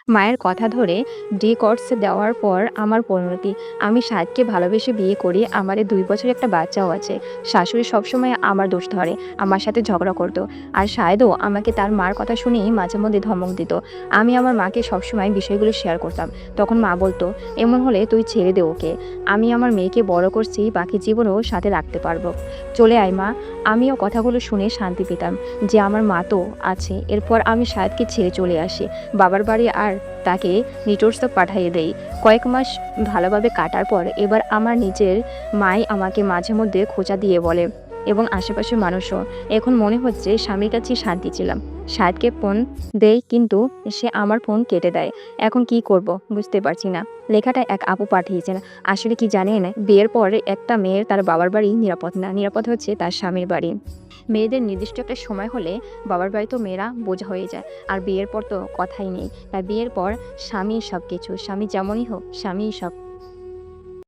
মায়ের কথা ধরে ডিকোর্স দেওয়ার পর আমার পরিণতি। আমি সাহেদকে ভালোবেসে বিয়ে করি। আমাদের ২ বছরের একটা বাচ্চাও আছে। শাশুড়ি সবসময় আমার দোষ ধরে, আমার সাথে ঝগড়া করতো। আর সাহেদও আমাকে তার মার কথা শুনেই মাঝে মধ্যে ধমক দিত। আমি আমার মাকে সবসময় বিষয়গুলো শেয়ার করতাম। তখন মা বলতো, "এমন হলে তুই ছেড়ে দে ওকে। আমি আমার মেয়েকে বড় করছি, বাকি জীবনও সাথে রাখতে পারবো। চলে আয় মা।" আমিও কথাগুলো শুনে শান্তি পেতাম যে আমার মা তো আছে। এরপর আমি সাহেদকে ছেড়ে চলে আসি বাবার বাড়ি আর তাকে নিটোর্স পাঠিয়ে দেই। কয়েক মাস ভালোভাবে কাটার পর এবার আমার নিজের মাই আমাকে মাঝে মধ্যে খোঁচা দিয়ে বলে এবং আশেপাশের মানুষও। এখন মনে হচ্ছে স্বামীর কাছেই শান্তি ছিলাম। সাহেদকে ফোন দেই কিন্তু সে আমার ফোন কেটে দেয়। এখন কি করব বুঝতে পারছি না। লেখাটা এক আপু পাঠিয়েছেন। আসলে কি জানেন, বিয়ের পর একটা মেয়ের তার বাবার বাড়ি নিরাপদ না, নিরাপদ হচ্ছে তার স্বামীর বাড়ি। মেয়েদের নির্দিষ্ট একটা সময় হলে বাবার বাড়ি তো মেয়েরা বোঝা হয়ে যায়। আর বিয়ের পর তো কথাই নেই। তাই বিয়ের পর স্বামী সবকিছু। স্বামী যেমনই হোক, স্বামীই সব।